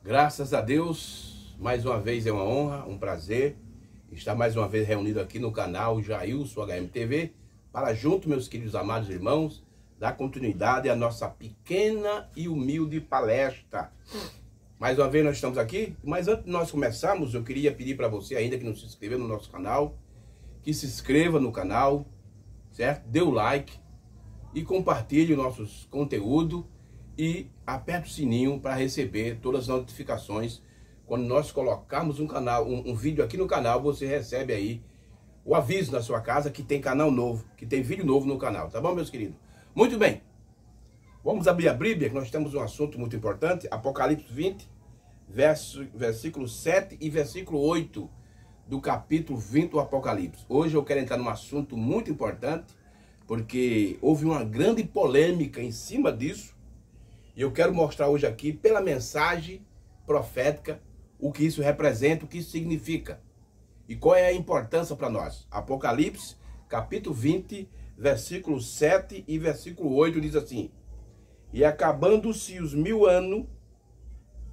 Graças a Deus, mais uma vez é uma honra, um prazer estar mais uma vez reunido aqui no canal Jailson HMTV para junto, meus queridos amados irmãos, dar continuidade à nossa pequena e humilde palestra. Mais uma vez nós estamos aqui, mas antes de nós começarmos, eu queria pedir para você ainda que não se inscreveu no nosso canal, que se inscreva no canal, certo? Dê o like e compartilhe o nosso conteúdo e aperte o sininho para receber todas as notificações. Quando nós colocarmos um vídeo aqui no canal, você recebe aí o aviso na sua casa que tem canal novo, que tem vídeo novo no canal, tá bom, meus queridos? Muito bem, vamos abrir a Bíblia, que nós temos um assunto muito importante, Apocalipse 20, versículo 7 e versículo 8 do capítulo 20 do Apocalipse. Hoje eu quero entrar num assunto muito importante, porque houve uma grande polêmica em cima disso, e eu quero mostrar hoje aqui, pela mensagem profética, o que isso representa, o que isso significa. E qual é a importância para nós. Apocalipse, capítulo 20, versículo 7 e versículo 8, diz assim: E acabando-se os 1000 anos,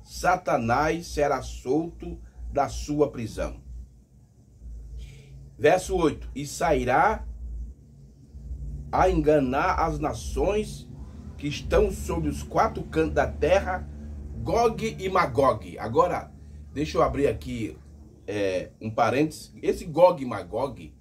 Satanás será solto da sua prisão. Verso 8, e sairá a enganar as nações que estão sobre os 4 cantos da terra, Gog e Magog. Agora, deixa eu abrir aqui um parênteses. Esse Gog e Magog,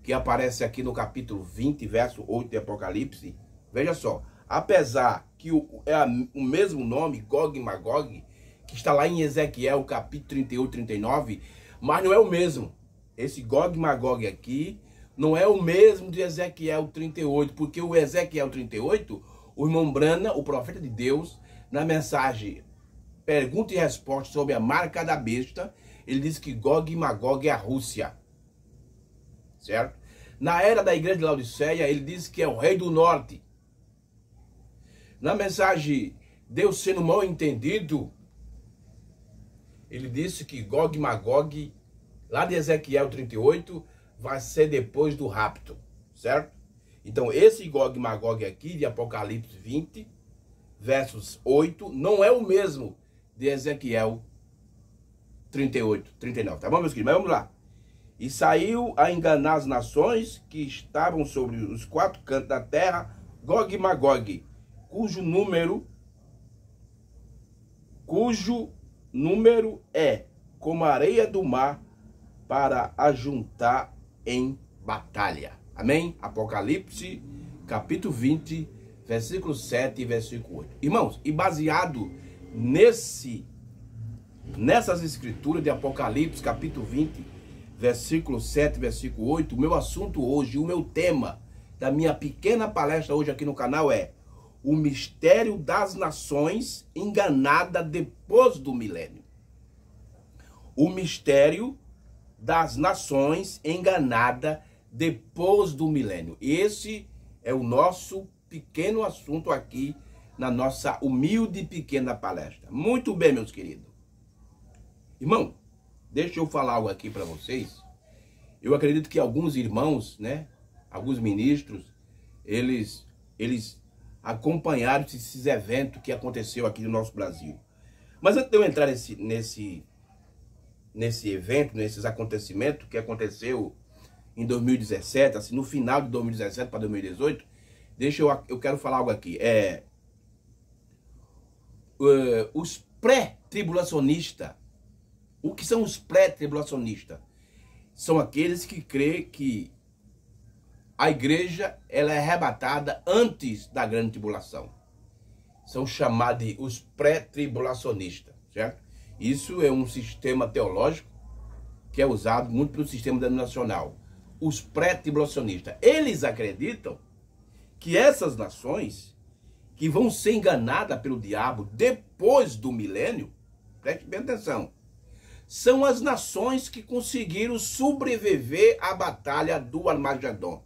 que aparece aqui no capítulo 20, verso 8 de Apocalipse, veja só, apesar que é o mesmo nome, Gog e Magog, que está lá em Ezequiel, capítulo 38, 39, mas não é o mesmo. Esse Gog e Magog aqui não é o mesmo de Ezequiel 38, porque o Ezequiel 38, o irmão Brana, o profeta de Deus, na mensagem Pergunta e Resposta sobre a marca da besta, ele diz que Gog e Magog é a Rússia. Certo? Na era da igreja de Laodiceia, ele diz que é o rei do norte. Na mensagem Deus sendo mal entendido, ele disse que Gog e Magog, lá de Ezequiel 38, vai ser depois do rapto. Certo? Então, esse Gog e Magog aqui, de Apocalipse 20, versos 8, não é o mesmo de Ezequiel 38, 39. Tá bom, meus queridos? Mas vamos lá. E saiu a enganar as nações que estavam sobre os 4 cantos da terra, Gog e Magog, cujo número é como a areia do mar, para ajuntar em batalha. Amém? Apocalipse, capítulo 20, versículo 7 e versículo 8. Irmãos, e baseado nessas escrituras de Apocalipse, capítulo 20, versículo 7 e versículo 8, o meu assunto hoje, o meu tema da minha pequena palestra hoje aqui no canal é o mistério das nações enganada depois do milênio. O mistério das nações enganada depois do milênio. Esse é o nosso pequeno assunto aqui na nossa humilde e pequena palestra. Muito bem, meus queridos. Irmão, deixa eu falar algo aqui para vocês. Eu acredito que alguns irmãos, né, alguns ministros, eles acompanharam esses eventos que aconteceu aqui no nosso Brasil. Mas antes de eu entrar nesse evento, nesses acontecimentos que aconteceu em 2017, assim, no final de 2017 para 2018, eu quero falar algo aqui. Os pré-tribulacionistas. O que são os pré-tribulacionistas? São aqueles que creem que a igreja ela é arrebatada antes da grande tribulação. São chamados de os pré-tribulacionistas, certo? Isso é um sistema teológico que é usado muito pelo sistema denominacional. Os pré-tribulacionistas, eles acreditam que essas nações que vão ser enganadas pelo diabo depois do milênio, preste bem atenção, são as nações que conseguiram sobreviver à batalha do Armagedon.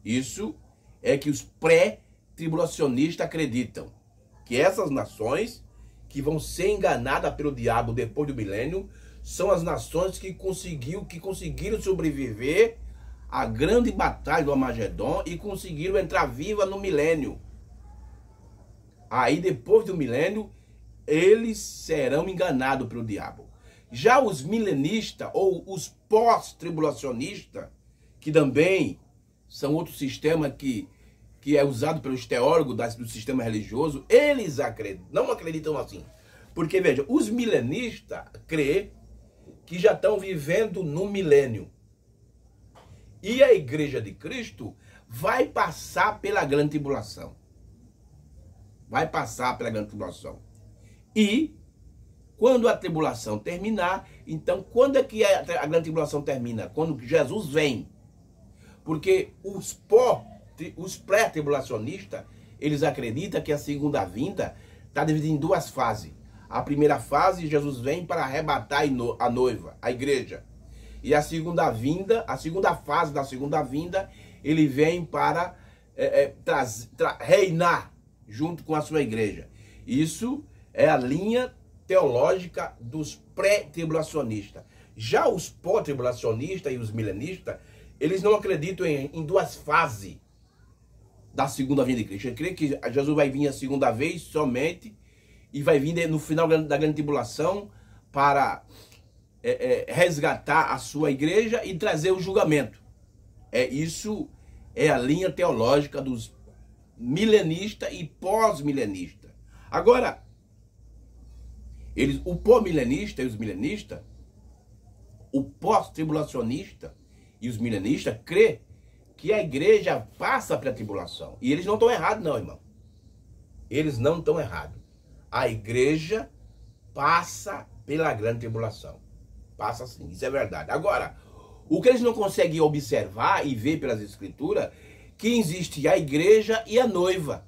Isso é que os pré-tribulacionistas acreditam, que essas nações que vão ser enganadas pelo diabo depois do milênio são as nações que conseguiram sobreviver à grande batalha do Armagedon e conseguiram entrar viva no milênio. Aí depois do milênio, eles serão enganados pelo diabo. Já os milenistas ou os pós-tribulacionistas, que também são outro sistema que é usado pelos teólogos do sistema religioso, eles não acreditam assim. Porque, veja, os milenistas crêem que já estão vivendo no milênio. E a igreja de Cristo vai passar pela grande tribulação. Vai passar pela grande tribulação. E quando a tribulação terminar, então quando é que a grande tribulação termina? Quando Jesus vem. Porque os pré-tribulacionistas, eles acreditam que a segunda vinda está dividida em duas fases. A primeira fase, Jesus vem para arrebatar a noiva, a igreja. E a segunda fase da segunda vinda, ele vem para reinar junto com a sua igreja. Isso é a linha teológica dos pré-tribulacionistas. Já os pós-tribulacionistas e os milenistas, eles não acreditam em duas fases da segunda vinda de Cristo. Eles creem que Jesus vai vir a segunda vez somente e vai vir no final da grande tribulação para resgatar a sua igreja e trazer o julgamento. Isso é a linha teológica dos milenistas e pós-milenistas. Agora, o pós-milenista e os milenistas, o pós-tribulacionista e os milenistas crê que a igreja passa pela tribulação. E eles não estão errados não, irmão. Eles não estão errados. A igreja passa pela grande tribulação. Passa sim, isso é verdade. Agora, o que eles não conseguem observar e ver pelas escrituras, que existe a igreja e a noiva.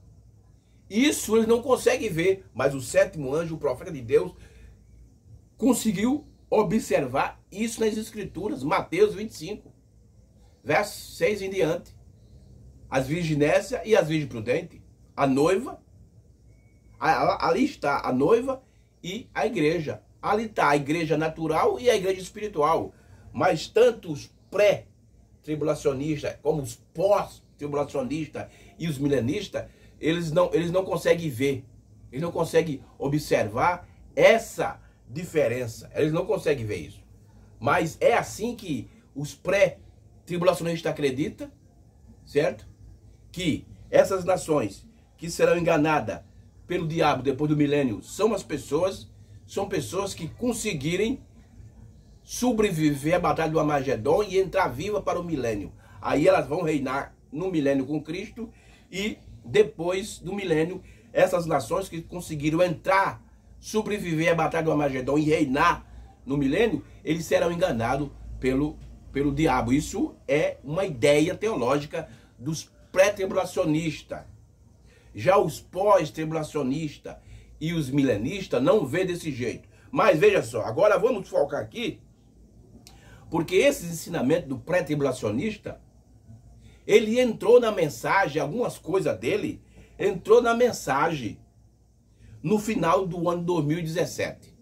Isso eles não conseguem ver, mas o sétimo anjo, o profeta de Deus, conseguiu observar isso nas escrituras. Mateus 25, verso 6 em diante. As virginésias e as virgens prudentes. A noiva, ali está a noiva e a igreja. Ali está a igreja natural e a igreja espiritual. Mas tanto os pré-tribulacionistas como os pós-tribulacionistas e os milenistas, eles não conseguem ver, eles não conseguem observar essa diferença. Eles não conseguem ver isso. Mas é assim que os pré-tribulacionistas acreditam, certo? Que essas nações que serão enganadas pelo diabo depois do milênio são pessoas que conseguirem sobreviver à batalha do Armagedon e entrar viva para o milênio. Aí elas vão reinar no milênio com Cristo e depois do milênio, essas nações que conseguiram entrar, sobreviver à batalha do Armagedon e reinar no milênio, eles serão enganados pelo diabo. Isso é uma ideia teológica dos pré-tribulacionistas. Já os pós-tribulacionistas e os milenistas não vê desse jeito. Mas veja só, agora vamos focar aqui, porque esse ensinamento do pré-tribulacionista, ele entrou na mensagem, algumas coisas dele, entrou na mensagem no final do ano 2017.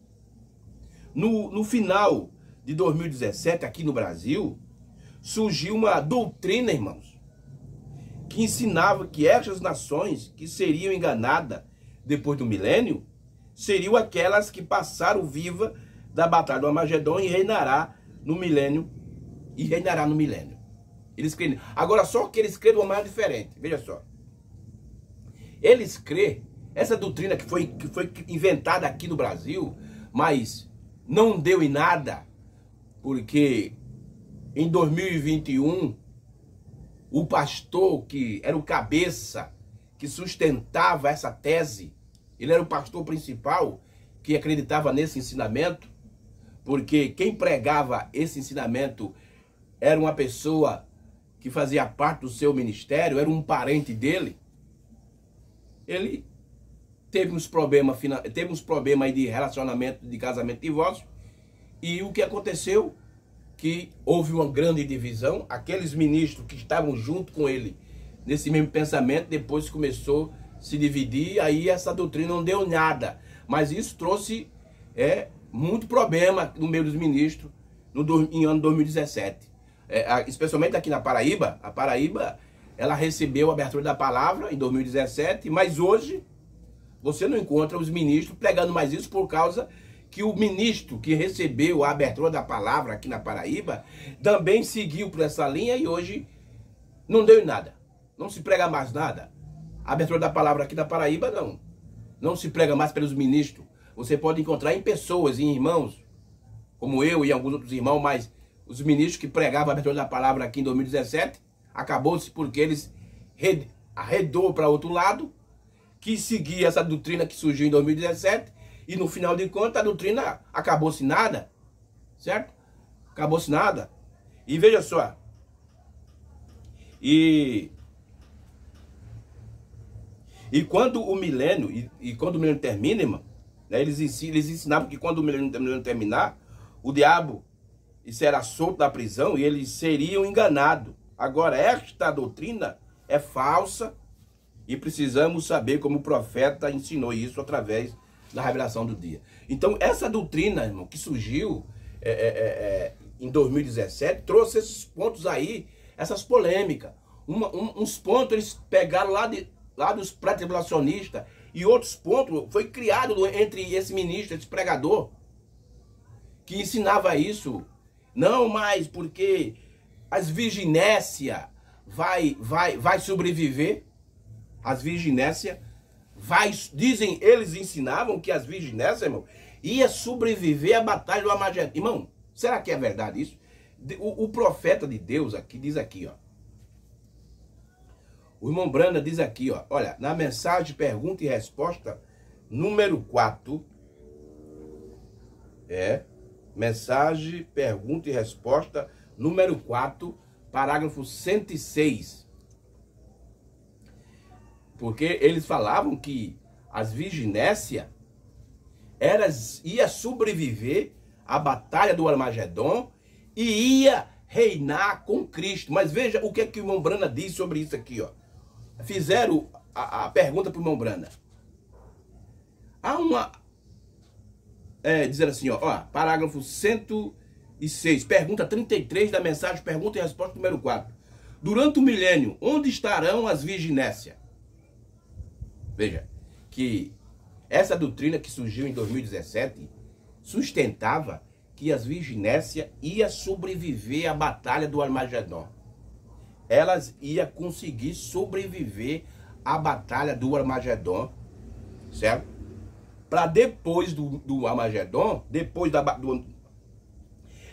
No final de 2017, aqui no Brasil, surgiu uma doutrina, irmãos, que ensinava que essas nações que seriam enganadas depois do milênio, seriam aquelas que passaram viva da batalha do Armagedon e reinará no milênio. Eles creem. Agora, só que eles creem de uma maneira diferente. Veja só. Eles creem, essa doutrina que foi inventada aqui no Brasil, mas não deu em nada, porque em 2021, o pastor que era o cabeça, que sustentava essa tese, ele era o pastor principal que acreditava nesse ensinamento, porque quem pregava esse ensinamento era uma pessoa que fazia parte do seu ministério, era um parente dele. Ele teve uns problemas aí de relacionamento, de casamento, de divórcio, e o que aconteceu? Que houve uma grande divisão. Aqueles ministros que estavam junto com ele nesse mesmo pensamento, depois começou a se dividir, aí essa doutrina não deu nada. Mas isso trouxe muito problema no meio dos ministros em ano 2017. Especialmente aqui na Paraíba. A Paraíba, ela recebeu a abertura da palavra em 2017, mas hoje Você não encontra os ministros pregando mais isso por causa que o ministro que recebeu a abertura da palavra aqui na Paraíba também seguiu por essa linha e hoje não deu em nada. Não se prega mais nada. A abertura da palavra aqui na Paraíba não se prega mais pelos ministros. Você pode encontrar em pessoas, em irmãos, como eu e alguns outros irmãos, mas os ministros que pregavam a abertura da palavra aqui em 2017, acabou-se porque eles arredou para outro lado, que seguia essa doutrina que surgiu em 2017, e no final de contas a doutrina acabou-se nada, certo? Acabou-se nada. E veja só, e quando o milênio, quando o milênio termina, irmão, né, eles ensinavam que quando o milênio terminar, o diabo será solto da prisão e eles seriam enganados. Agora, esta doutrina é falsa e precisamos saber como o profeta ensinou isso através da revelação do dia. Então, essa doutrina, irmão, que surgiu em 2017, trouxe esses pontos aí, essas polêmicas. Uns pontos eles pegaram lá dos pré-tribulacionistas e outros pontos foi criado entre esse ministro, esse pregador, que ensinava isso. Não mais porque as virginésia vai sobreviver. As virginésia dizem, eles ensinavam que as virginésia, irmão, ia sobreviver à batalha do Armagedon. Irmão, será que é verdade isso? O profeta de Deus aqui diz aqui, ó. O irmão Brana diz aqui, ó. Olha, na mensagem pergunta e resposta número 4. Mensagem, pergunta e resposta, número 4, parágrafo 106. Porque eles falavam que as virginésia ia sobreviver à batalha do Armagedon e ia reinar com Cristo. Mas veja o que é que o irmão Brana diz sobre isso aqui, ó. Fizeram a pergunta para o irmão Brana. Há uma... dizendo assim, ó, parágrafo 106, pergunta 33 da mensagem, pergunta e resposta número 4. Durante o milênio, onde estarão as virginésia? Veja, que essa doutrina que surgiu em 2017 sustentava que as virginésia ia sobreviver à batalha do Armagedon. Elas iam conseguir sobreviver à batalha do Armagedon, certo? Para depois do Armagedon,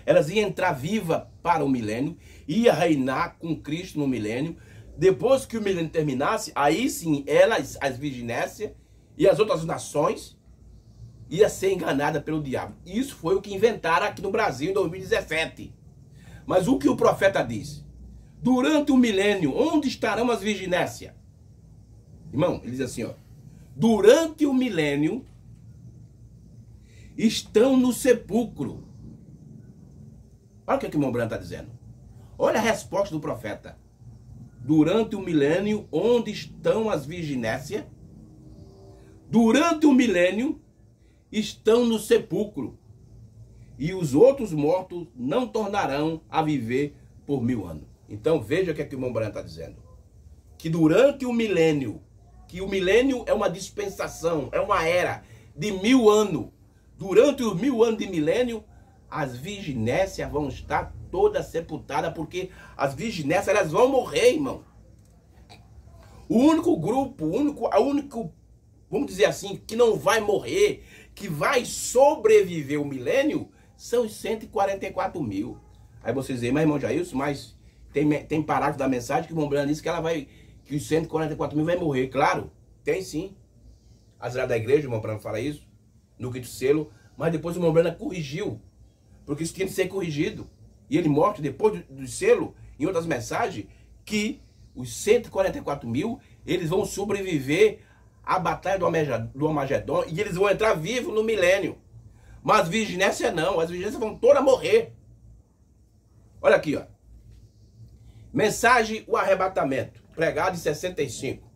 elas iam entrar viva para o milênio, ia reinar com Cristo no milênio. Depois que o milênio terminasse, aí sim, elas, as virginésia e as outras nações, ia ser enganada pelo diabo. Isso foi o que inventaram aqui no Brasil em 2017. Mas o que o profeta diz? Durante o milênio, onde estarão as virginésia? Irmão, ele diz assim, ó. Durante o milênio, estão no sepulcro. Olha o que o irmão Branco está dizendo. Olha a resposta do profeta. Durante o milênio, onde estão as virginésia? Durante o milênio, estão no sepulcro. E os outros mortos não tornarão a viver por 1000 anos. Então veja o que o irmão Branco está dizendo. Que durante o milênio, que o milênio é uma dispensação, é uma era de 1000 anos. Durante os 1000 anos de milênio, as virginésias vão estar todas sepultadas, porque as virginésias elas vão morrer, irmão. O único grupo, vamos dizer assim, que não vai morrer, que vai sobreviver o milênio, são os 144 mil. Aí vocês dizem, mas irmão Jailson, mas tem parágrafo da mensagem que o irmão Brana disse que os 144 mil vai morrer. Claro, tem sim. As da igreja, o irmão Brana fala isso, no quinto selo, mas depois o irmão Brana corrigiu, porque isso tinha que ser corrigido. E ele mostra depois do selo, em outras mensagens, que os 144 mil, eles vão sobreviver à batalha do Armagedon e eles vão entrar vivos no milênio. Mas as virginésias não, as virginésias vão todas morrer. Olha aqui, ó. Mensagem, o arrebatamento, pregado em 65.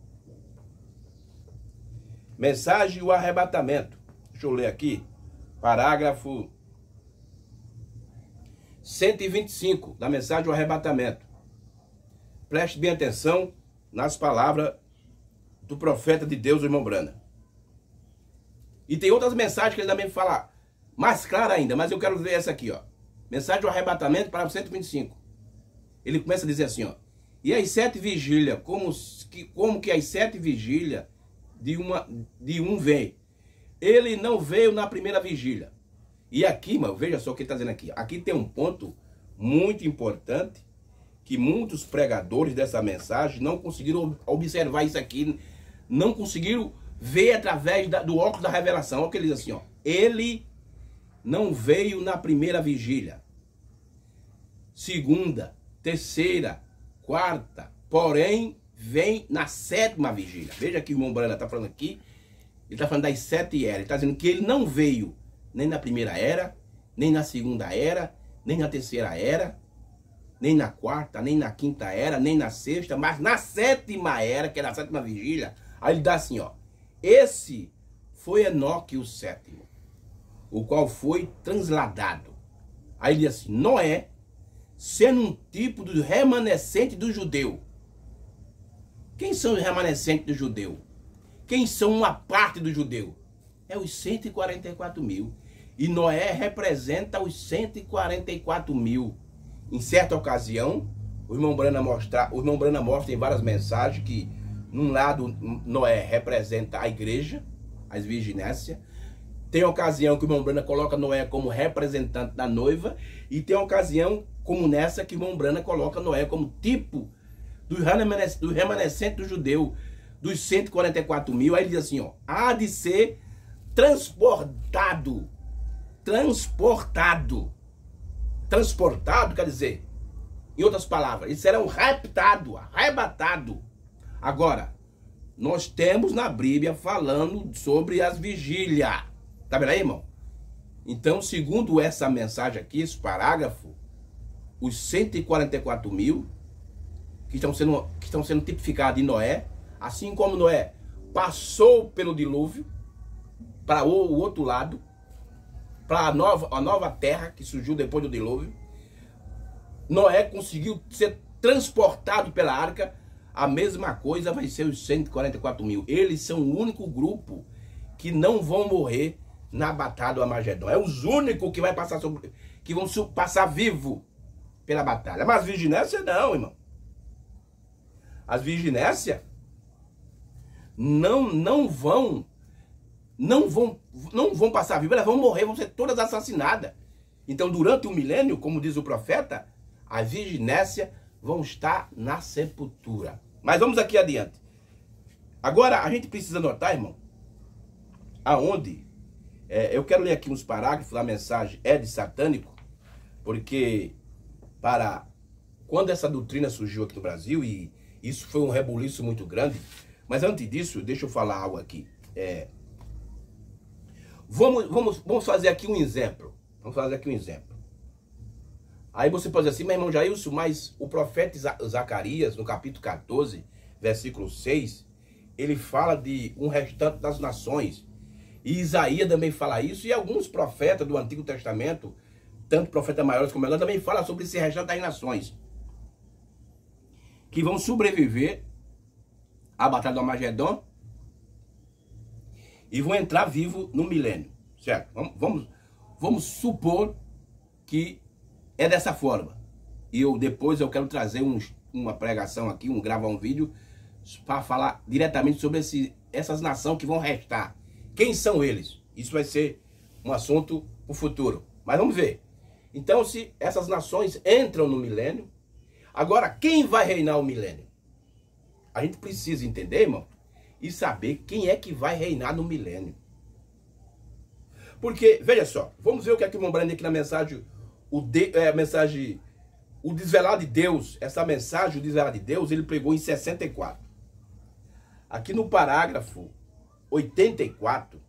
Mensagem, o arrebatamento. Deixa eu ler aqui. Parágrafo 125 da mensagem, o arrebatamento. Preste bem atenção nas palavras do profeta de Deus, o irmão Brana. E tem outras mensagens que ele também fala mais clara ainda, mas eu quero ver essa aqui, ó. Mensagem do arrebatamento, parágrafo 125. Ele começa a dizer assim, ó. E as 7 vigílias, como que as 7 vigílias de um vem? Ele não veio na primeira vigília. E aqui, mano, veja só o que ele está dizendo aqui. Aqui tem um ponto muito importante que muitos pregadores dessa mensagem não conseguiram observar isso aqui, não conseguiram ver através do óculos da revelação. Olha o que ele diz assim, ó. Ele não veio na primeira vigília, segunda, terceira, quarta, porém vem na 7ª vigília. Veja que o irmão Brana está falando aqui, ele está falando das 7 eras. Ele está dizendo que ele não veio nem na primeira era, nem na segunda era, nem na terceira era, nem na quarta, nem na quinta era, nem na sexta, mas na 7ª era, que é a 7ª vigília. Aí ele dá assim, ó. Esse foi Enoque o 7º, o qual foi transladado. Aí ele diz assim, Noé, sendo um tipo do remanescente do judeu. Quem são os remanescentes do judeu? Quem são uma parte do judeu? É os 144 mil. E Noé representa os 144 mil. Em certa ocasião, o irmão Brana mostra em várias mensagens que, num lado, Noé representa a igreja, as virginécias. Tem ocasião que o irmão Brana coloca Noé como representante da noiva. E tem ocasião, como nessa, que o irmão Brana coloca Noé como tipo do remanescente do judeu, dos 144 mil. Aí ele diz assim, ó, há de ser transportado, quer dizer, em outras palavras, eles serão raptados, arrebatados. Agora, nós temos na Bíblia falando sobre as vigílias. Tá vendo aí, irmão? Então, segundo essa mensagem aqui, esse parágrafo, os 144 mil que estão sendo tipificados em Noé, assim como Noé passou pelo dilúvio para o outro lado, para a nova terra que surgiu depois do dilúvio, Noé conseguiu ser transportado pela arca. A mesma coisa vai ser os 144 mil. Eles são o único grupo que não vão morrer na batalha do Armagedon. É os únicos que que vão passar vivo pela batalha. Mas virginécia não, irmão. As virginécias não vão passar vivo, elas vão morrer, vão ser todas assassinadas. Então, durante o milênio, como diz o profeta, as virginécias vão estar na sepultura. Mas vamos aqui adiante. Agora, a gente precisa notar, irmão, aonde eu quero ler aqui uns parágrafos da mensagem de Satânico, porque quando essa doutrina surgiu aqui no Brasil, e isso foi um rebuliço muito grande, mas antes disso, deixa eu falar algo aqui. Vamos fazer aqui um exemplo. Vamos fazer aqui um exemplo. Aí você pode dizer assim, meu irmão Jailson, mas o profeta Zacarias, no capítulo 14, versículo 6, ele fala de um restante das nações. E Isaías também fala isso, e alguns profetas do Antigo Testamento, tanto profetas maiores como menores, também falam sobre esse restante das nações, que vão sobreviver à batalha do Armagedon e vão entrar vivos no milênio, certo? Vamos supor que é dessa forma. E depois eu quero trazer uma pregação aqui, gravar um vídeo para falar diretamente sobre essas nações que vão restar. Quem são eles? Isso vai ser um assunto para o futuro. Mas vamos ver. Então, se essas nações entram no milênio, agora quem vai reinar o milênio? A gente precisa entender, irmão, e saber quem é que vai reinar no milênio. Porque, veja só, vamos ver o que é que o irmão Brandon aqui na mensagem, o Desvelar de Deus, essa mensagem, o Desvelar de Deus, ele pregou em 64. Aqui no parágrafo 84,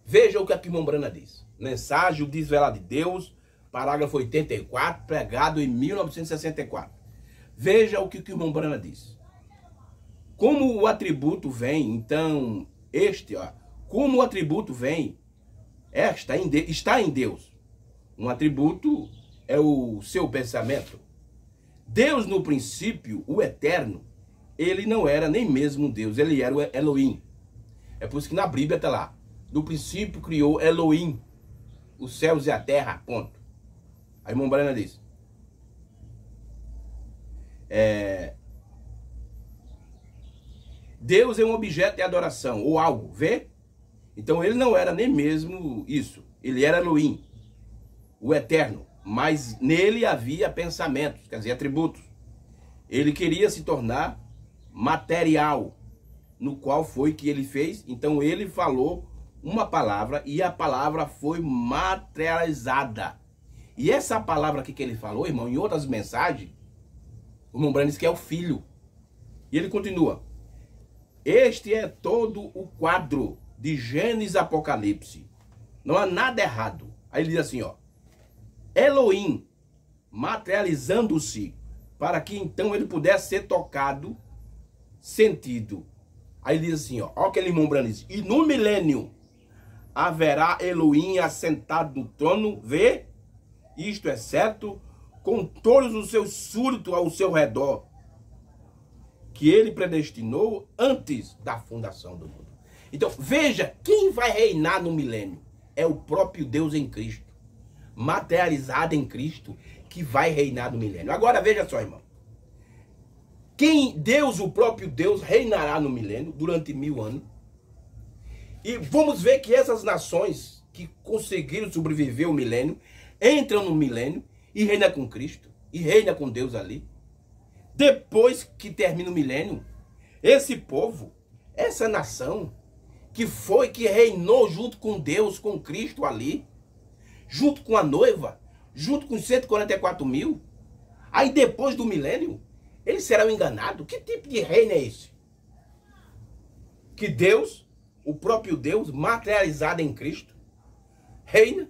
veja o que a irmã Brana diz. Mensagem, o Desvelar de Deus, parágrafo 84, pregado em 1964. Veja o que o irmão Brana diz. Como o atributo vem, então, como o atributo vem, está em Deus. Um atributo é o seu pensamento. Deus, no princípio, o eterno, ele não era nem mesmo Deus, ele era o Elohim. É por isso que na Bíblia está lá, No princípio criou Elohim, os céus e a terra, ponto. Aí irmão Brana diz, Deus é um objeto de adoração, ou algo, vê? Então ele não era nem mesmo isso, ele era Elohim, o eterno, mas nele havia pensamentos, quer dizer, atributos. Ele queria se tornar material, no qual foi que ele fez, então ele falou uma palavra e a palavra foi materializada. E essa palavra aqui que ele falou, irmão, em outras mensagens, o irmão Brana diz que é o Filho. E ele continua, este é todo o quadro de Gênesis e Apocalipse. Não há nada errado. Aí ele diz assim, ó, Elohim materializando-se para que então ele pudesse ser tocado, sentido. Aí ele diz assim, ó aquele irmão Brana diz, e no milênio haverá Elohim assentado no trono, vê? Isto é certo, com todos os seus súditos ao seu redor, que ele predestinou antes da fundação do mundo. Então, veja, quem vai reinar no milênio é o próprio Deus em Cristo, materializado em Cristo, que vai reinar no milênio. Agora, veja só, irmão. Deus, o próprio Deus, reinará no milênio durante 1000 anos. E vamos ver que essas nações que conseguiram sobreviver ao milênio, entram no milênio e reina com Cristo, e reina com Deus ali. Depois que termina o milênio, esse povo, essa nação, que reinou junto com Deus, com Cristo ali, junto com a noiva, junto com os 144 mil, aí depois do milênio, eles serão enganados. Que tipo de reino é esse? Que Deus, o próprio Deus, materializado em Cristo, reina,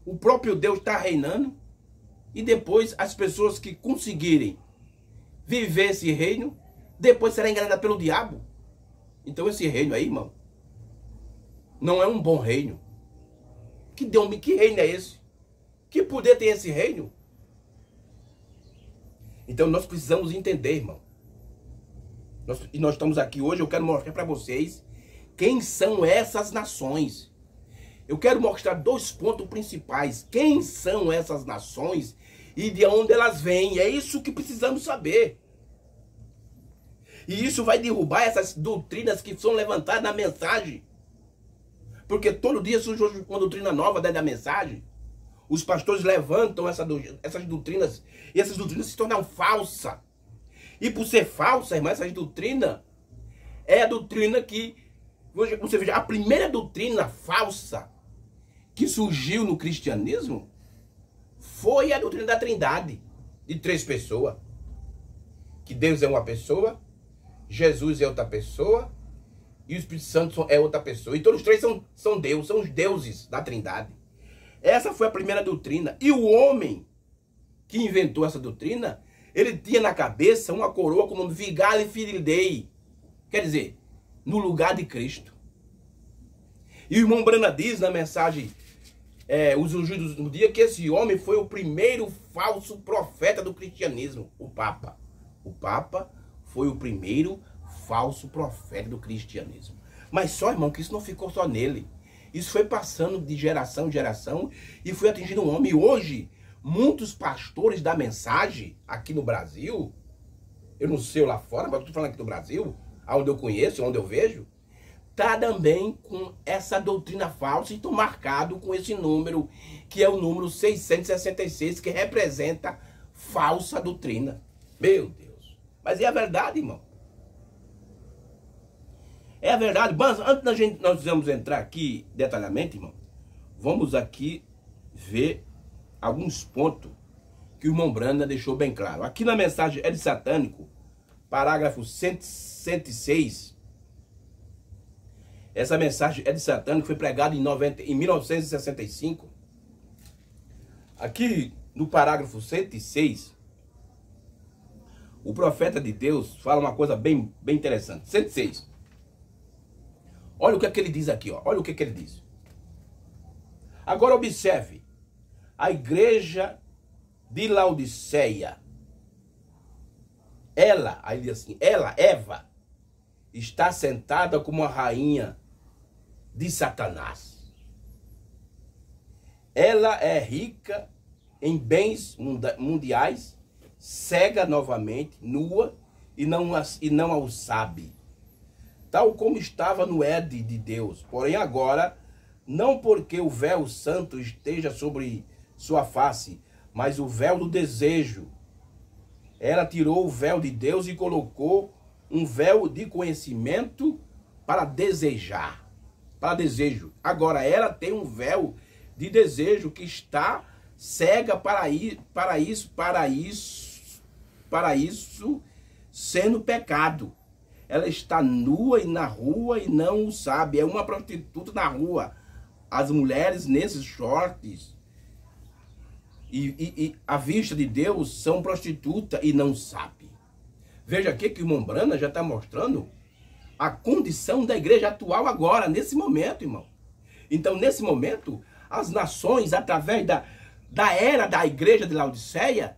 o próprio Deus está reinando, e depois as pessoas que conseguirem viver esse reino, depois será enganada pelo diabo. Então esse reino aí, irmão, não é um bom reino. Que reino é esse? Que poder tem esse reino? Então nós precisamos entender, irmão. E nós estamos aqui hoje, eu quero mostrar para vocês quem são essas nações. Eu quero mostrar 2 pontos principais. Quem são essas nações e de onde elas vêm. É isso que precisamos saber. E isso vai derrubar essas doutrinas que são levantadas na mensagem. Porque todo dia surge uma doutrina nova dentro da mensagem. Os pastores levantam essas doutrinas. E essas doutrinas se tornam falsas. E por ser falsa, irmão, essas doutrinas é a doutrina que... Você veja, a primeira doutrina falsa que surgiu no cristianismo foi a doutrina da Trindade, de 3 pessoas. Que Deus é uma pessoa, Jesus é outra pessoa e o Espírito Santo é outra pessoa. E todos os 3 são Deus, são os deuses da Trindade. Essa foi a primeira doutrina. E o homem que inventou essa doutrina, ele tinha na cabeça uma coroa com o nome Vigale Filidei. Quer dizer, no lugar de Cristo. E o irmão Brana diz na mensagem Os Ungidos no Dia que esse homem foi o primeiro falso profeta do cristianismo, o Papa. O Papa foi o primeiro falso profeta do cristianismo. Mas só, irmão, que isso não ficou só nele. Isso foi passando de geração em geração e foi atingindo um homem. E hoje, muitos pastores da mensagem aqui no Brasil, eu não sei lá fora, mas eu estou falando aqui do Brasil, onde eu conheço, onde eu vejo, está também com essa doutrina falsa e estão marcados com esse número, que é o número 666, que representa falsa doutrina. Meu Deus. Mas é a verdade, irmão. É a verdade. Mas antes nós vamos entrar aqui detalhadamente, irmão, vamos aqui ver alguns pontos que o irmão Brana deixou bem claro. Aqui na mensagem É de Satânico, parágrafo 106, essa mensagem É de Satânico foi pregada em 1965. Aqui no parágrafo 106, o profeta de Deus fala uma coisa bem interessante. 106. Olha o que é que ele diz aqui, ó. Olha o que é que ele diz. Agora observe. A igreja de Laodiceia. Ela, aí ele diz assim, ela, Eva, está sentada como uma rainha de Satanás. Ela é rica em bens mundiais, cega novamente, nua, e não o sabe. Tal como estava no Éden de Deus. Porém agora, não porque o véu santo esteja sobre sua face, mas o véu do desejo. Ela tirou o véu de Deus e colocou um véu de conhecimento para desejar. Para desejo. Agora ela tem um véu de desejo que está cega para isso sendo pecado. Ela está nua e na rua e não o sabe. É uma prostituta na rua. As mulheres nesses shorts e à vista de Deus são prostituta e não sabe. Veja aqui que o irmão Brana já está mostrando a condição da igreja atual agora, nesse momento, irmão. Então, nesse momento, as nações, através da era da igreja de Laodiceia,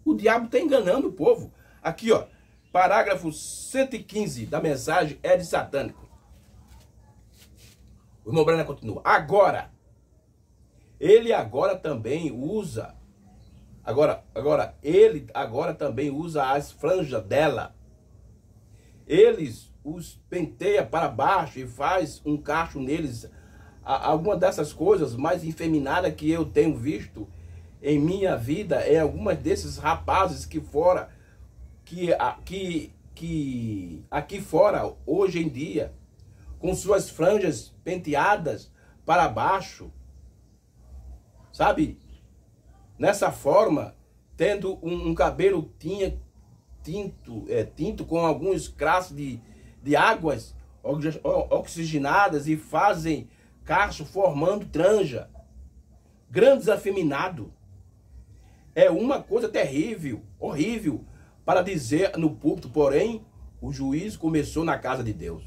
o diabo está enganando o povo. Aqui, ó, parágrafo 115 da mensagem é de satânico. O irmão Brana continua. Agora, ele agora também usa, ele agora também usa as franjas dela. Eles os penteia para baixo e faz um cacho neles. Alguma dessas coisas mais efeminadas que eu tenho visto em minha vida é algumas desses rapazes que aqui fora, hoje em dia, com suas franjas penteadas para baixo, sabe? Nessa forma, tendo um cabelo tinto com alguns crachos de águas oxigenadas e fazem cacho formando tranja. Grandes afeminados. É uma coisa terrível, horrível, para dizer no púlpito, porém, o juízo começou na casa de Deus.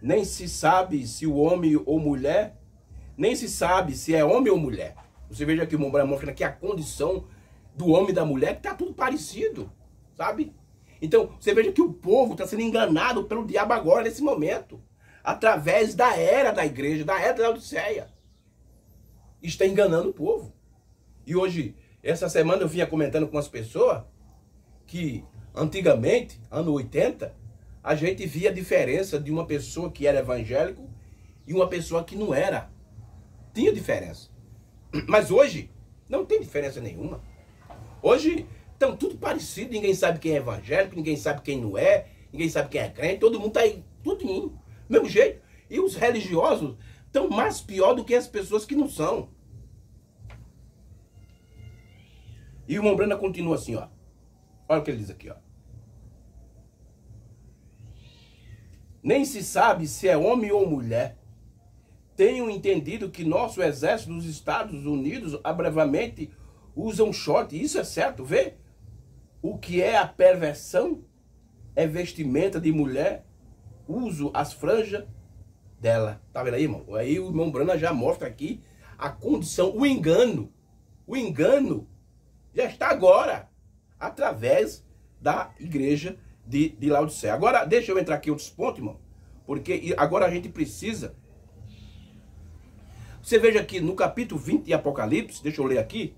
Nem se sabe se o homem ou mulher, nem se sabe se é homem ou mulher. Você veja aqui o irmão Brana mostrando aqui a condição do homem e da mulher, que está tudo parecido, sabe? Então, você veja que o povo está sendo enganado pelo diabo agora, nesse momento, através da era da igreja, da era da Laodiceia. Está enganando o povo. E hoje, essa semana eu vinha comentando com umas pessoas que antigamente, ano 80, a gente via a diferença de uma pessoa que era evangélico e uma pessoa que não era. Tinha diferença. Mas hoje, não tem diferença nenhuma. Hoje, estão tudo parecido, ninguém sabe quem é evangélico, ninguém sabe quem não é, ninguém sabe quem é crente, todo mundo está aí, tudo do mesmo jeito. E os religiosos estão mais pior do que as pessoas que não são. E o irmão Brana continua assim, ó. Olha o que ele diz aqui, ó. Nem se sabe se é homem ou mulher. Tenho entendido que nosso exército dos Estados Unidos, brevemente, usam short. Isso é certo, vê? O que é a perversão é vestimenta de mulher. Uso as franjas dela. Tá vendo aí, irmão? Aí o irmão Brana já mostra aqui a condição, o engano. O engano já está agora, através da igreja de Laodiceia. Agora, deixa eu entrar aqui em outros pontos, irmão. Porque agora a gente precisa. Você veja aqui no capítulo 20 de Apocalipse, deixa eu ler aqui.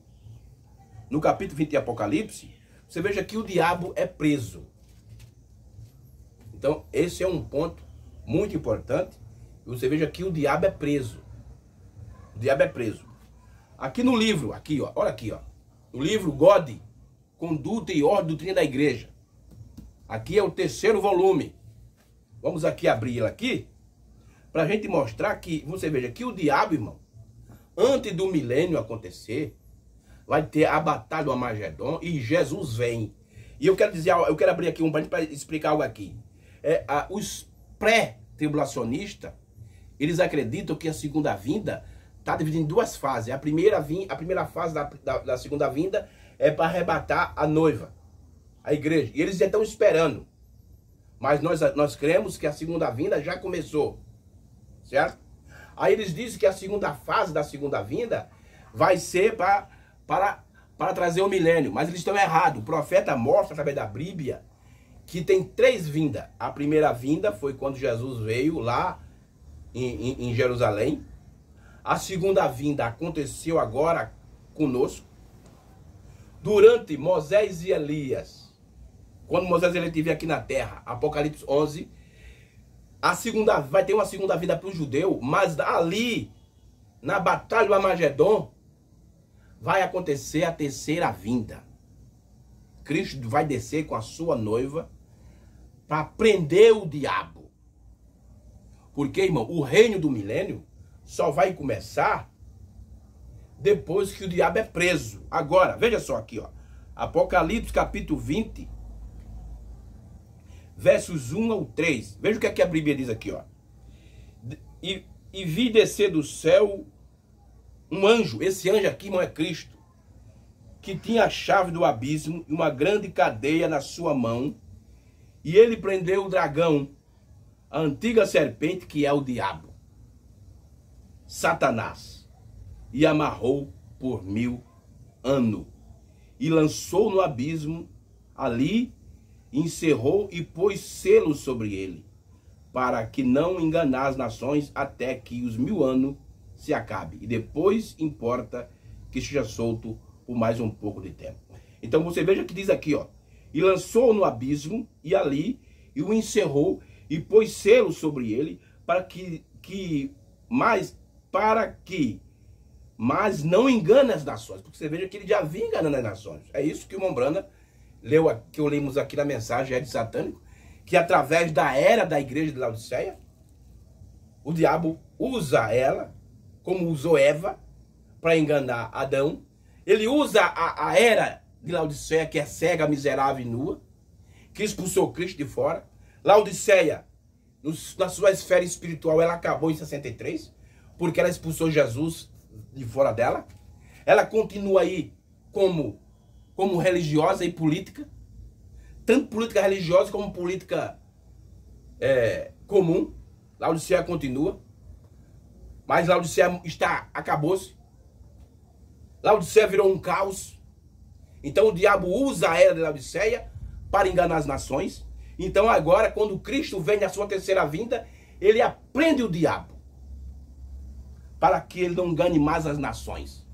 No capítulo 20 de Apocalipse, você veja que o diabo é preso. Então, esse é um ponto muito importante. Você veja que o diabo é preso. O diabo é preso. Aqui no livro, aqui, ó, olha aqui, ó. No livro God, Conduta e Ordem Doutrina da Igreja. Aqui é o 3º volume. Vamos aqui abrir ele aqui, para a gente mostrar que, você veja que o diabo, irmão, antes do milênio acontecer, vai ter a batalha do Armagedon e Jesus vem. E eu quero dizer, eu quero abrir aqui um para explicar algo aqui. Os pré-tribulacionistas, eles acreditam que a segunda vinda está dividida em duas fases. A primeira fase da segunda vinda é para arrebatar a noiva, a igreja. E eles já estão esperando. Mas nós cremos que a segunda vinda já começou. Certo? Aí eles dizem que a segunda fase da segunda vinda vai ser para trazer o milênio. Mas eles estão errados. O profeta mostra através da Bíblia que tem 3 vindas. A primeira vinda foi quando Jesus veio lá em Jerusalém. A segunda vinda aconteceu agora conosco. Durante Moisés e Elias, quando Moisés e Elias estiver aqui na terra, Apocalipse 11, vai ter uma segunda vinda para o judeu, mas ali, na batalha do Armagedon, vai acontecer a terceira vinda. Cristo vai descer com a sua noiva para prender o diabo. Porque, irmão, o reino do milênio só vai começar depois que o diabo é preso. Agora, veja só aqui, ó. Apocalipse capítulo 20, versos 1 ao 3. Veja o que é que a Bíblia diz aqui, ó. E vi descer do céu um anjo. Esse anjo aqui, irmão, é Cristo, que tinha a chave do abismo e uma grande cadeia na sua mão. E ele prendeu o dragão, a antiga serpente, que é o diabo, Satanás, e amarrou por 1000 anos. E lançou no abismo, ali encerrou e pôs selo sobre ele, para que não enganar as nações até que os 1000 anos se acabe. E depois importa que seja solto por mais um pouco de tempo. Então você veja que diz aqui, ó. E lançou no abismo, e ali, e o encerrou, e pôs selo sobre ele, mas não engane as nações. Porque você veja que ele já vinha enganando as nações. É isso que o Mombrana leu, que eu lemos aqui na mensagem, é de satânico, que através da era da igreja de Laodiceia, o diabo usa ela, como usou Eva, para enganar Adão. Ele usa a era de Laodiceia, que é cega, miserável e nua, que expulsou Cristo de fora. Laodiceia, na sua esfera espiritual, ela acabou em 63, porque ela expulsou Jesus de fora dela. Ela continua aí como religiosa e política, tanto política religiosa como política comum. Laodiceia continua, mas Laodiceia acabou-se. Laodiceia virou um caos. Então o diabo usa a era de Laodiceia para enganar as nações. Então agora, quando Cristo vem na sua terceira vinda, ele aprende o diabo, para que ele não engane mais as nações.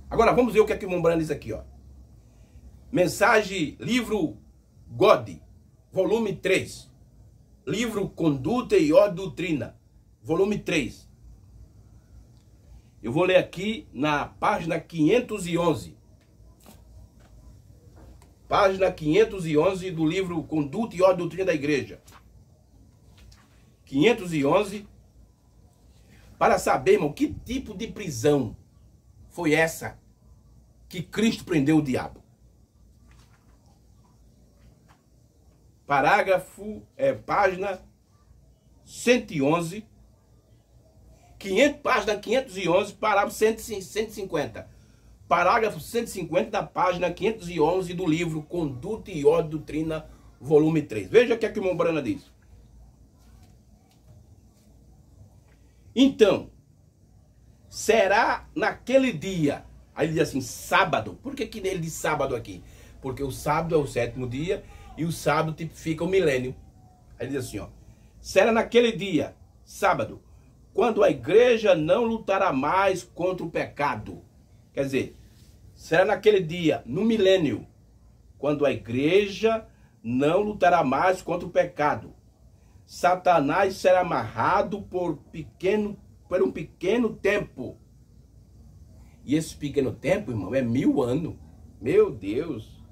Agora vamos ver o que é que o Mombrana diz aqui, ó. Mensagem, livro God, volume 3. Livro Conduta e Ordem Doutrina, volume 3. Eu vou ler aqui na página 511. Página 511 do livro Conduta e Ordem Doutrina da Igreja. 511. Para saber, irmão, que tipo de prisão foi essa que Cristo prendeu o diabo. Parágrafo, página 111. Página 511, parágrafo 150. Parágrafo 150 da página 511 do livro Conduta e Ordem Doutrina, volume 3. Veja o que é que o Mombrana diz. Então, será naquele dia, aí ele diz assim, sábado. Por que ele diz sábado aqui? Porque o sábado é o 7º dia e o sábado tipifica o milênio. Aí ele diz assim, ó, será naquele dia, sábado, quando a igreja não lutará mais contra o pecado. Quer dizer, será naquele dia, no milênio, quando a igreja não lutará mais contra o pecado. Satanás será amarrado por um pequeno tempo. E esse pequeno tempo, irmão, é 1000 anos. Meu Deus.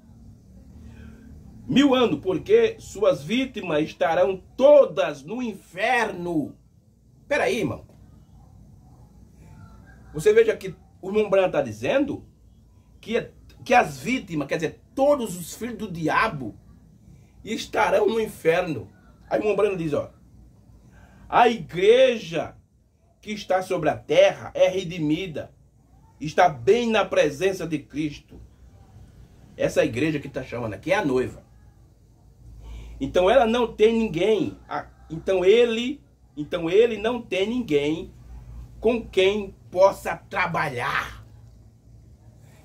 1000 anos, porque suas vítimas estarão todas no inferno. Peraí, irmão. Você veja que o Mombrana está dizendo que as vítimas, quer dizer, todos os filhos do diabo estarão no inferno. Aí Mombrana diz, ó, a igreja que está sobre a terra é redimida, está bem na presença de Cristo. Essa igreja que está chamando aqui é a noiva. Então ela não tem ninguém, então ele não tem ninguém com quem possa trabalhar.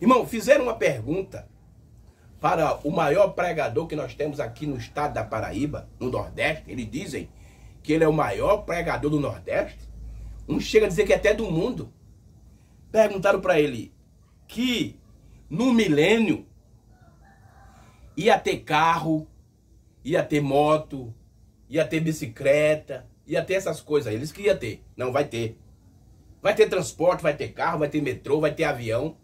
Irmão, fizeram uma pergunta para o maior pregador que nós temos aqui no estado da Paraíba, no Nordeste. Eles dizem que ele é o maior pregador do Nordeste. Um chega a dizer que é até do mundo. Perguntaram para ele que no milênio ia ter carro, ia ter moto, ia ter bicicleta, ia ter essas coisas. Eles que ia ter. Não, vai ter. Vai ter transporte, vai ter carro, vai ter metrô, vai ter avião.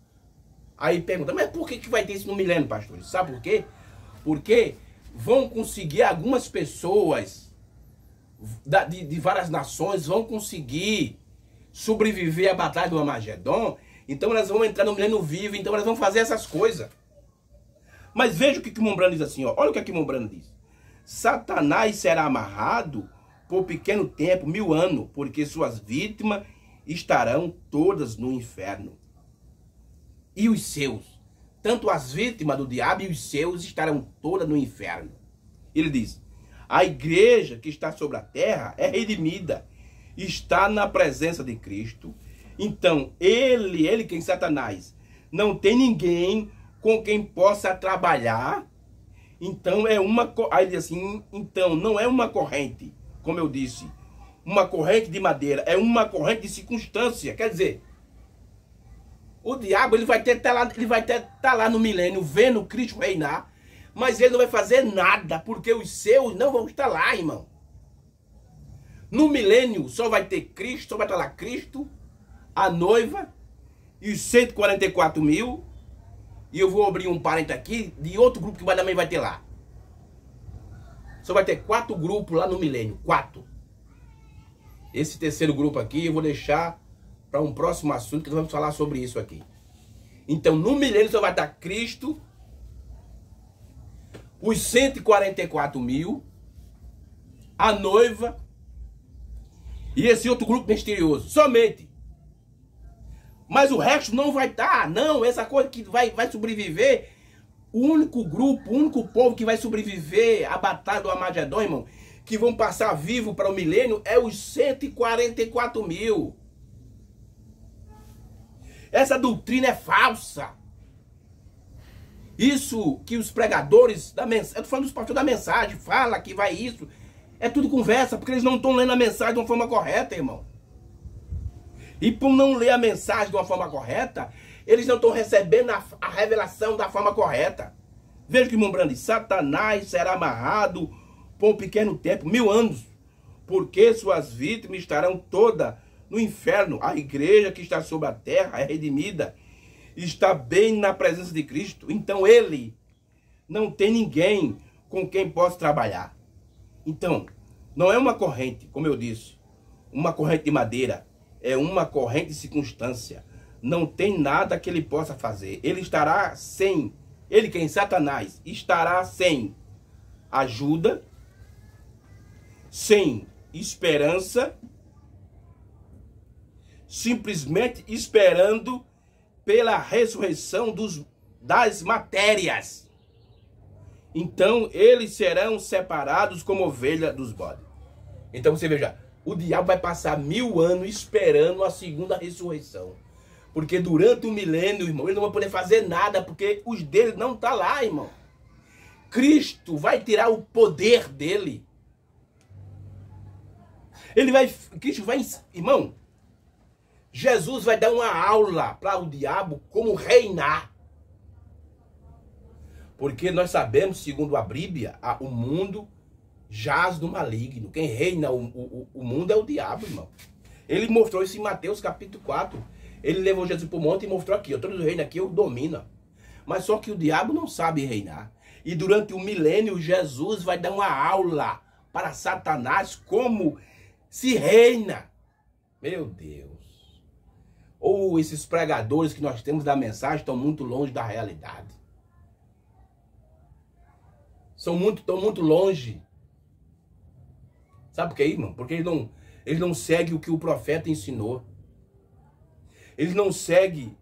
Aí pergunta, mas por que vai ter isso no milênio, pastor? Sabe por quê? Porque vão conseguir algumas pessoas de várias nações, vão conseguir sobreviver à batalha do Armagedon. Então elas vão entrar no milênio vivo, então elas vão fazer essas coisas. Mas veja o que Qumran diz assim, ó. Olha o que Qumran diz. Satanás será amarrado por pequeno tempo, 1000 anos, porque suas vítimas estarão todas no inferno. E os seus, tanto as vítimas do diabo e os seus estarão todas no inferno. Ele diz, a igreja que está sobre a terra é redimida, está na presença de Cristo. Então, ele quem Satanás, não tem ninguém com quem possa trabalhar. Então, aí diz assim, então, não é uma corrente, como eu disse, uma corrente de madeira, é uma corrente de circunstância. Quer dizer, o diabo ele vai ter estar lá no milênio vendo Cristo reinar, mas ele não vai fazer nada, porque os seus não vão estar lá, irmão. No milênio só vai ter Cristo, só vai estar lá Cristo, a noiva e os 144 mil. E eu vou abrir um parênteses aqui de outro grupo que também vai ter lá. Só vai ter 4 grupos lá no milênio, 4. Esse terceiro grupo aqui eu vou deixar para um próximo assunto que nós vamos falar sobre isso aqui. Então no milênio só vai estar Cristo, os 144 mil, a noiva e esse outro grupo misterioso, somente. Mas o resto não vai estar, não, essa coisa que vai sobreviver, o único grupo, o único povo que vai sobreviver à batalha do Armagedon, irmão, que vão passar vivo para o milênio, é os 144 mil. Essa doutrina é falsa. Isso que os pregadores da mensagem, eu tô falando dos pastores da mensagem, fala que vai isso, é tudo conversa, porque eles não estão lendo a mensagem de uma forma correta, irmão. E por não ler a mensagem de uma forma correta, eles não estão recebendo a revelação da forma correta. Veja que Qumran diz, Satanás será amarrado por um pequeno tempo, 1000 anos, porque suas vítimas estarão todas no inferno. A igreja que está sobre a terra é redimida, está bem na presença de Cristo. Então ele não tem ninguém com quem possa trabalhar. Então, não é uma corrente, como eu disse, uma corrente de madeira, é uma corrente de circunstância. Não tem nada que ele possa fazer. Ele estará sem, ele quem? Satanás, estará sem ajuda, sem esperança, simplesmente esperando pela ressurreição das matérias. Então eles serão separados como ovelha dos bodes. Então você veja, o diabo vai passar 1000 anos esperando a segunda ressurreição. Porque durante o milênio, irmão, ele não vai poder fazer nada, porque os dele não estão lá, irmão. Cristo vai tirar o poder dele. Cristo vai, irmão, Jesus vai dar uma aula para o diabo como reinar. Porque nós sabemos, segundo a Bíblia, o mundo jaz do maligno. Quem reina o mundo é o diabo, irmão. Ele mostrou isso em Mateus capítulo 4. Ele levou Jesus para o monte e mostrou aqui, todo o reino aqui eu domino. Mas só que o diabo não sabe reinar. E durante o milênio, Jesus vai dar uma aula para Satanás como se reina. Meu Deus. Ou esses pregadores que nós temos da mensagem estão muito longe da realidade. Estão muito longe. Sabe por quê, irmão? Porque eles não seguem o que o profeta ensinou. Eles não seguem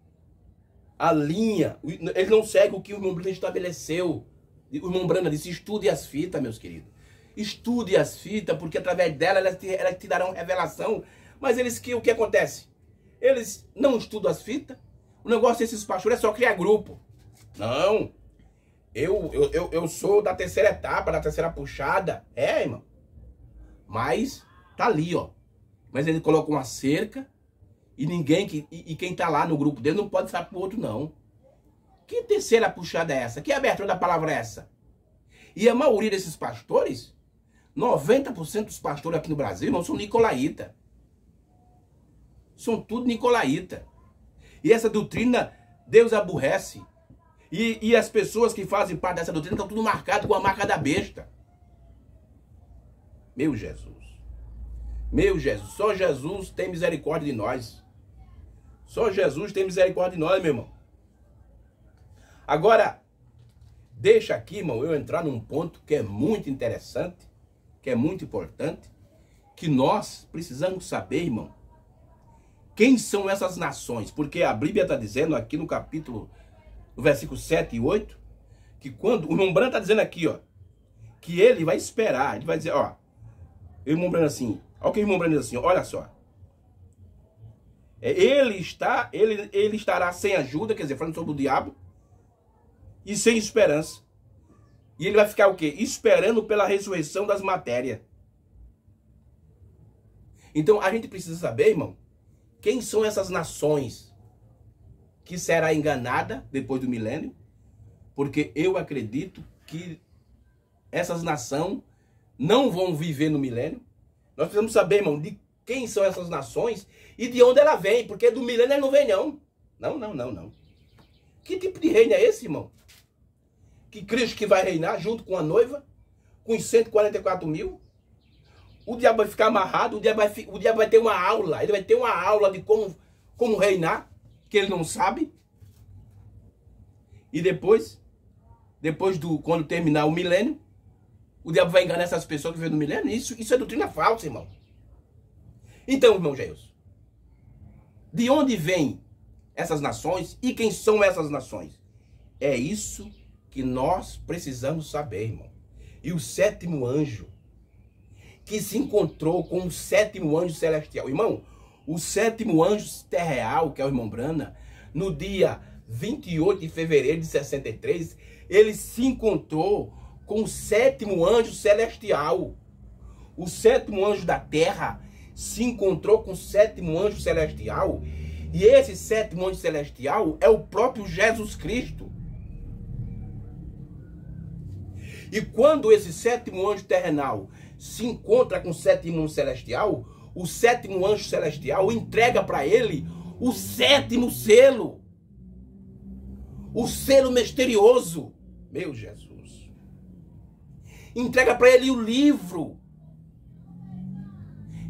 a linha. Eles não seguem o que o irmão Brana estabeleceu. O irmão Brana disse, estude as fitas, meus queridos. Estude as fitas, porque através dela elas te darão revelação. Mas o que acontece? Eles não estudam as fitas. O negócio desses pastores é só criar grupo. Não. Eu sou da terceira etapa, da terceira puxada. É, irmão. Mas tá ali, ó. Mas ele coloca uma cerca e ninguém, quem tá lá no grupo dele não pode sair pro outro, não. Que terceira puxada é essa? Que abertura da palavra é essa? E a maioria desses pastores, 90% dos pastores aqui no Brasil, não são nicolaíta. São tudo nicolaíta. E essa doutrina, Deus aborrece. E as pessoas que fazem parte dessa doutrina estão tudo marcado com a marca da besta. Meu Jesus. Meu Jesus. Só Jesus tem misericórdia de nós. Só Jesus tem misericórdia de nós, meu irmão. Agora, deixa aqui, irmão, eu entrar num ponto que é muito interessante, que é muito importante, que nós precisamos saber, irmão, quem são essas nações. Porque a Bíblia está dizendo aqui no capítulo, no versículo 7 e 8, que quando, o irmão Branco está dizendo aqui, ó, que ele vai esperar, ele vai dizer, ó, o irmão Branco assim, olha o que o irmão Branco diz assim, olha só. Ele estará sem ajuda, quer dizer, falando sobre o diabo, e sem esperança. E ele vai ficar o quê? Esperando pela ressurreição das matérias. Então a gente precisa saber, irmão, quem são essas nações que será enganada depois do milênio? Porque eu acredito que essas nações não vão viver no milênio. Nós precisamos saber, irmão, de quem são essas nações e de onde ela vem, porque do milênio ela não vem, não. Não. Que tipo de reino é esse, irmão? Que Cristo que vai reinar junto com a noiva, com os 144 mil? O diabo vai ficar amarrado, o diabo vai ter uma aula, ele vai ter uma aula de como reinar, que ele não sabe. E depois quando terminar o milênio, o diabo vai enganar essas pessoas que vêm no milênio. Isso é doutrina falsa, irmão. Então, irmão Jailson, de onde vêm essas nações e quem são essas nações? É isso que nós precisamos saber, irmão. E o sétimo anjo, que se encontrou com o sétimo anjo celestial. Irmão, o sétimo anjo terreal, que é o irmão Brana, no dia 28 de fevereiro de 63, ele se encontrou com o sétimo anjo celestial. O sétimo anjo da terra se encontrou com o sétimo anjo celestial. E esse sétimo anjo celestial é o próprio Jesus Cristo. E quando esse sétimo anjo terrenal se encontra com o sétimo anjo celestial, o sétimo anjo celestial entrega para ele o sétimo selo. O selo misterioso. Meu Jesus. Entrega para ele o livro.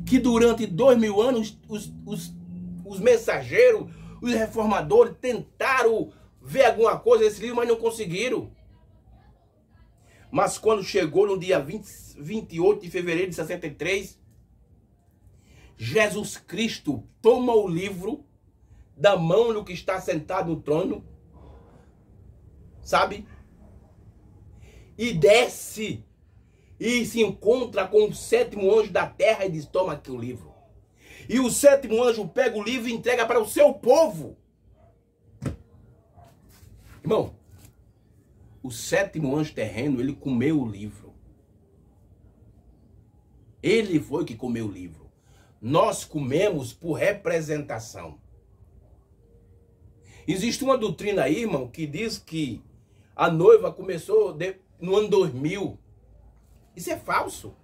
Que durante 2000 anos os mensageiros, os reformadores tentaram ver alguma coisa nesse livro, mas não conseguiram. Mas quando chegou no dia 28 de fevereiro de 63, Jesus Cristo toma o livro da mão do que está sentado no trono, sabe? E desce e se encontra com o sétimo anjo da terra e diz, toma aqui o livro. E o sétimo anjo pega o livro e entrega para o seu povo. Irmão, o sétimo anjo terreno, ele comeu o livro. Ele foi que comeu o livro. Nós comemos por representação. Existe uma doutrina aí, irmão, que diz que a noiva começou no ano 2000. Isso é falso.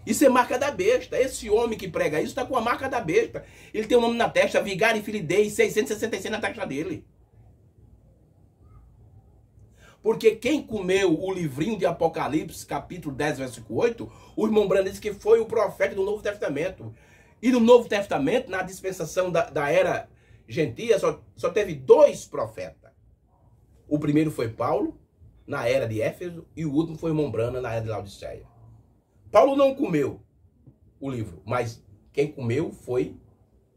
Isso é marca da besta. Esse homem que prega isso está com a marca da besta. Ele tem o nome na testa, Vigário e Filidei, 666 na testa dele. Porque quem comeu o livrinho de Apocalipse, capítulo 10, versículo 8, o irmão Brando disse que foi o profeta do Novo Testamento. E no Novo Testamento, na dispensação da era gentia, só teve 2 profetas. O primeiro foi Paulo, na era de Éfeso, e o último foi o irmão Brana, na era de Laodiceia. Paulo não comeu o livro, mas quem comeu foi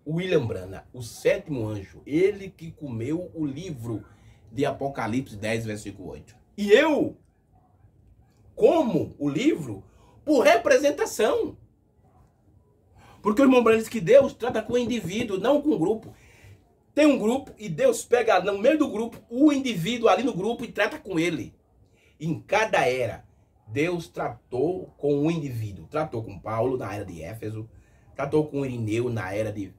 William Brana, o sétimo anjo. Ele que comeu o livro de Apocalipse 10, versículo 8. E eu como o livro por representação. Porque o irmão Brana diz que Deus trata com o indivíduo, não com o grupo. Tem um grupo e Deus pega no meio do grupo o indivíduo ali no grupo e trata com ele. Em cada era, Deus tratou com o indivíduo. Tratou com Paulo na era de Éfeso. Tratou com Irineu na era de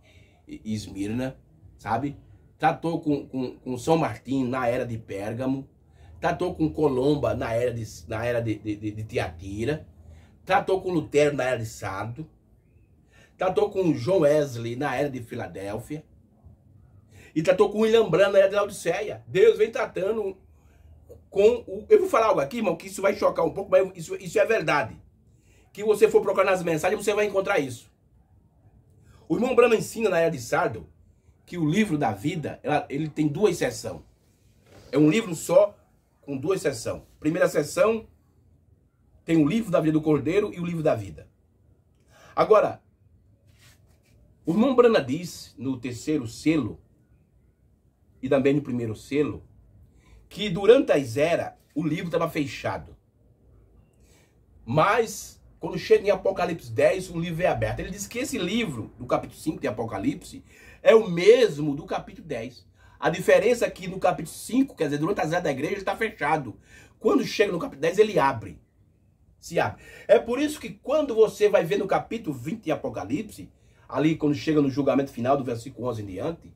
Esmirna, sabe? Tratou com São Martinho na era de Pérgamo. Tratou com Colomba na era de Tiatira. Tratou com Lutero na era de Sardo. Tratou com John Wesley na era de Filadélfia. E tratou com William Branham na era de Laodiceia. Deus vem tratando com o... Eu vou falar algo aqui, irmão, que isso vai chocar um pouco, mas isso é verdade. Que você for procurar nas mensagens, você vai encontrar isso. O irmão Branham ensina na era de Sardo que o livro da vida, ele tem duas seções. É um livro só, com duas seções. Primeira seção tem o livro da vida do Cordeiro e o livro da vida. Agora, o irmão Branham diz no terceiro selo e também no primeiro selo que durante as eras o livro estava fechado. Mas quando chega em Apocalipse 10, o livro é aberto. Ele diz que esse livro, do capítulo 5 de Apocalipse, é o mesmo do capítulo 10. A diferença é que no capítulo 5, quer dizer, durante as eras da igreja, ele está fechado. Quando chega no capítulo 10, ele abre. Se abre. É por isso que quando você vai ver no capítulo 20 de Apocalipse, ali quando chega no julgamento final, do versículo 11 em diante,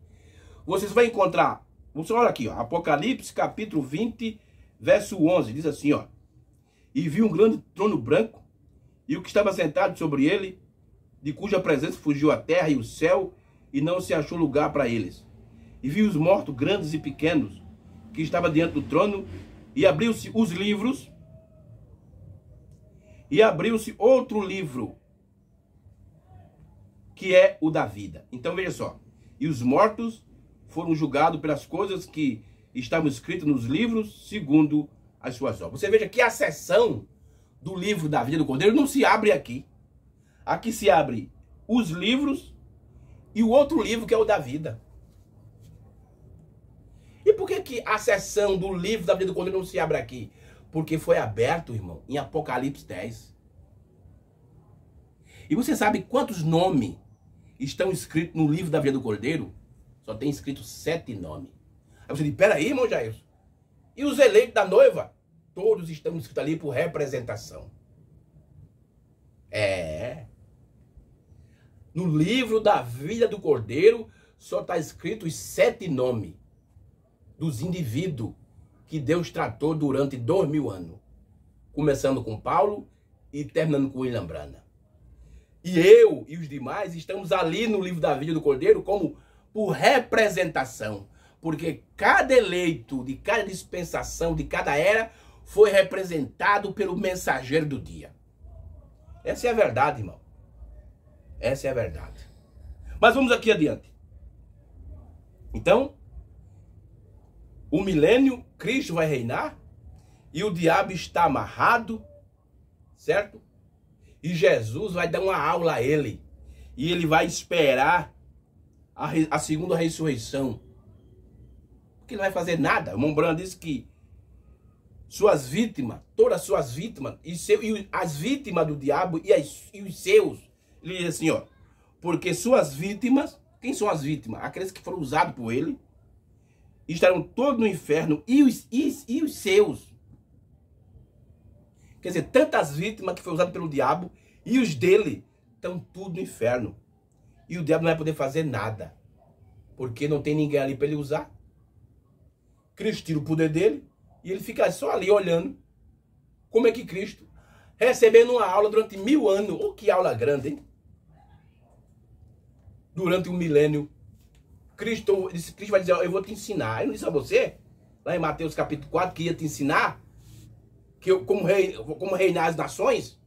vocês vão encontrar, você olha aqui, ó, Apocalipse capítulo 20, verso 11, diz assim, ó: e vi um grande trono branco, e o que estava sentado sobre ele, de cuja presença fugiu a terra e o céu, e não se achou lugar para eles. E vi os mortos, grandes e pequenos, que estavam diante do trono, e abriu-se os livros, e abriu-se outro livro, que é o da vida. Então veja só, e os mortos foram julgados pelas coisas que estavam escritas nos livros, segundo as suas obras. Você veja que a seção do livro da vida do Cordeiro não se abre aqui. Aqui se abre os livros e o outro livro que é o da vida. E por que a seção do livro da vida do Cordeiro não se abre aqui? Porque foi aberto, irmão, em Apocalipse 10. E você sabe quantos nomes estão escritos no livro da vida do Cordeiro? Só tem escrito 7 nomes. Aí você diz, peraí, irmão Jair. E os eleitos da noiva? Todos estão escritos ali por representação. No livro da vida do Cordeiro, só está escrito os 7 nomes dos indivíduos que Deus tratou durante 2000 anos. Começando com Paulo e terminando com William Branham. E eu e os demais estamos ali no livro da vida do Cordeiro como por representação. Porque cada eleito de cada dispensação, de cada era, foi representado pelo mensageiro do dia. Essa é a verdade, irmão. Essa é a verdade. Mas vamos aqui adiante. Então, o milênio, Cristo vai reinar e o diabo está amarrado, certo? E Jesus vai dar uma aula a ele. E ele vai esperar a segunda ressurreição. Porque ele não vai fazer nada. O irmão Branham disse que suas vítimas, todas as suas vítimas, e as vítimas do diabo e os seus, ele diz assim, ó: porque suas vítimas, quem são as vítimas? Aqueles que foram usados por ele, estarão todos no inferno, e os seus. Quer dizer, tantas vítimas que foram usadas pelo diabo, e os dele estão tudo no inferno. E o diabo não vai poder fazer nada, porque não tem ninguém ali para ele usar. Cristo tira o poder dele, e ele fica só ali olhando. Como é que Cristo, recebendo uma aula durante 1000 anos, oh, que aula grande, hein? Durante um milênio, Cristo vai dizer, eu vou te ensinar. Eu não disse a você, lá em Mateus capítulo 4, que ia te ensinar que eu, como reinar as nações.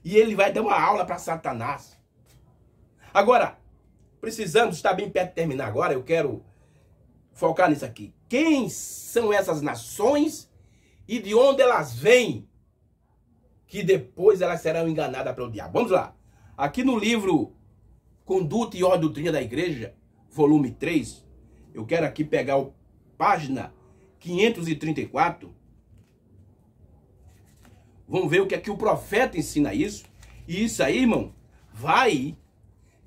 E ele vai dar uma aula para Satanás. Agora, precisamos estar bem perto de terminar agora. Eu quero focar nisso aqui. Quem são essas nações e de onde elas vêm? Que depois elas serão enganadas pelo diabo. Vamos lá. Aqui no livro Conduta e Ordem Doutrina da Igreja, volume 3, eu quero aqui pegar a página 534. Vamos ver o que é que o profeta ensina isso. E isso aí, irmão, vai